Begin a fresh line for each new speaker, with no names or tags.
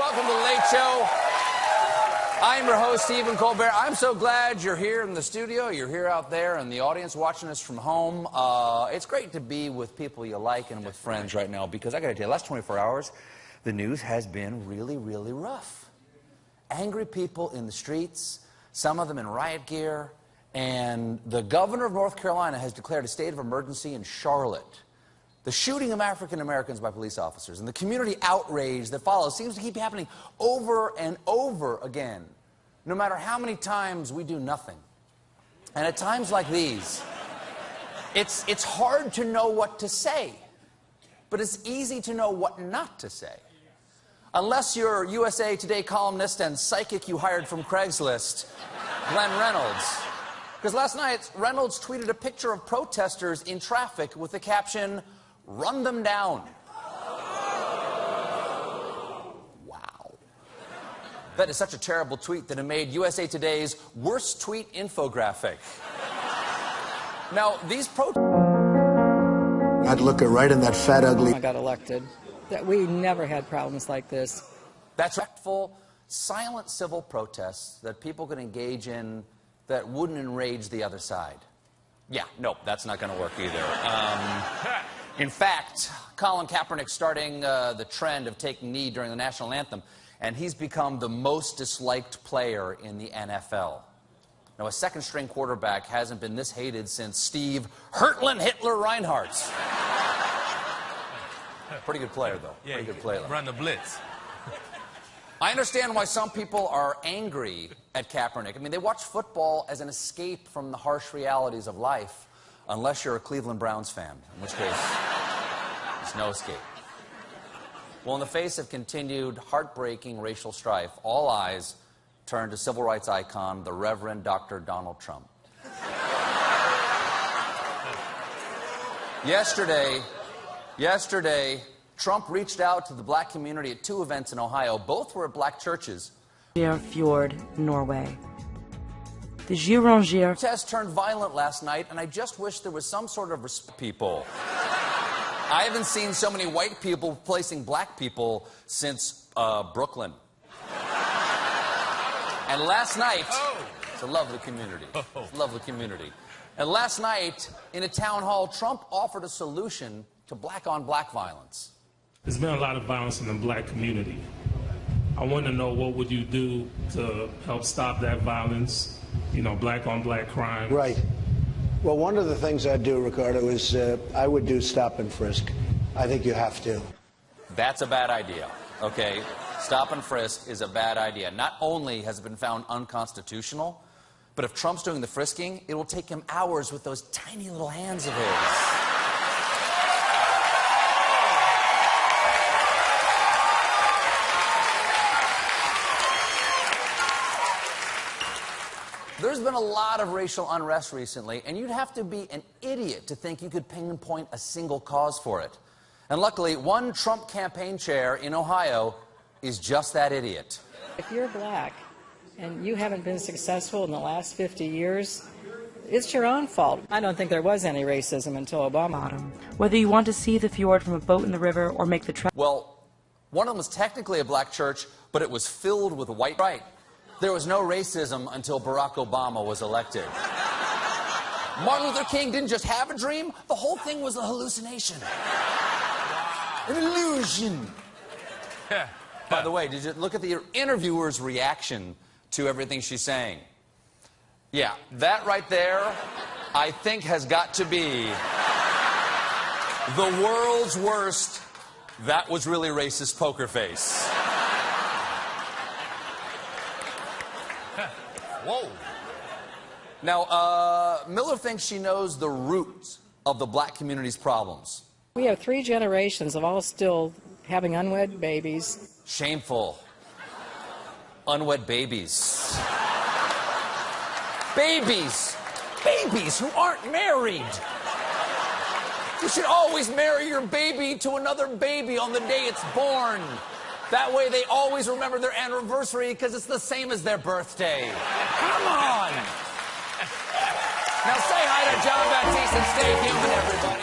Welcome to the Late Show. I'm your host, Stephen Colbert. I'm so glad you're here in the studio. You're here out there in the audience watching us from home. It's great to be with people you like and with friends right now because I got to tell you, the last 24 hours, the news has been really, really rough. Angry people in the streets, some of them in riot gear, and the governor of North Carolina has declared a state of emergency in Charlotte. The shooting of African Americans by police officers and the community outrage that follows seems to keep happening over and over again, no matter how many times we do nothing. And at times like these, it's hard to know what to say, but it's easy to know what not to say. Unless you're USA Today columnist and psychic you hired from Craigslist, Glenn Reynolds. Because last night, Reynolds tweeted a picture of protesters in traffic with the caption, "Run them down." Wow. That is such a terrible tweet that it made USA Today's worst tweet infographic. Now, these protesters...
I'd look her right in that fat, ugly...
I got elected. That we never had problems like this.
That's respectful, silent civil protests that people can engage in that wouldn't enrage the other side. Yeah, nope, that's not going to work either. In fact, Colin Kaepernick's starting the trend of taking knee during the national anthem, and he's become the most disliked player in the NFL. Now, a second-string quarterback hasn't been this hated since Steve Hurtling Hitler Reinhardt. Pretty good player, though.
Yeah,
pretty good player.
Run the blitz.
I understand why some people are angry at Kaepernick. I mean, they watch football as an escape from the harsh realities of life, unless you're a Cleveland Browns fan, in which case, there's no escape. Well, in the face of continued heartbreaking racial strife, all eyes turn to civil rights icon, the Reverend Dr. Donald Trump. Yesterday, Trump reached out to the black community at two events in Ohio. Both were at black churches.
Fjord, Norway. The Girongier
Protest turned violent last night, and I just wish there was some sort of respect. People. I haven't seen so many white people placing black people since Brooklyn. And last night, it's a lovely community. It's a lovely community. And last night, in a town hall, Trump offered a solution to black-on-black violence.
There's been a lot of violence in the black community. I want to know, what would you do to help stop that violence, you know, black-on-black crime?
Right. Well, one of the things I'd do, Ricardo, is I would do stop and frisk. I think you have to.
That's a bad idea, okay? Stop and frisk is a bad idea. Not only has it been found unconstitutional, but if Trump's doing the frisking, it will take him hours with those tiny little hands of his. There's been a lot of racial unrest recently, and you'd have to be an idiot to think you could pinpoint a single cause for it. And luckily, one Trump campaign chair in Ohio is just that idiot.
If you're black and you haven't been successful in the last 50 years, it's your own fault. I don't think there was any racism until Obama.
Whether you want to see the fjord from a boat in the river or make the trek.
Well, one of them was technically a black church, but it was filled with white. Right. There was no racism until Barack Obama was elected. Martin Luther King didn't just have a dream, the whole thing was a hallucination. An illusion. By the way, did you look at the interviewer's reaction to everything she's saying? Yeah, that right there, I think has got to be the world's worst, that was really racist poker face. Whoa. Now, Miller thinks she knows the roots of the black community's problems.
We have 3 generations of all still having unwed babies.
Shameful. Unwed babies. Babies who aren't married. You should always marry your baby to another baby on the day it's born. That way they always remember their anniversary because it's the same as their birthday. Come on! Now say hi to John Baptiste and stay human, everybody.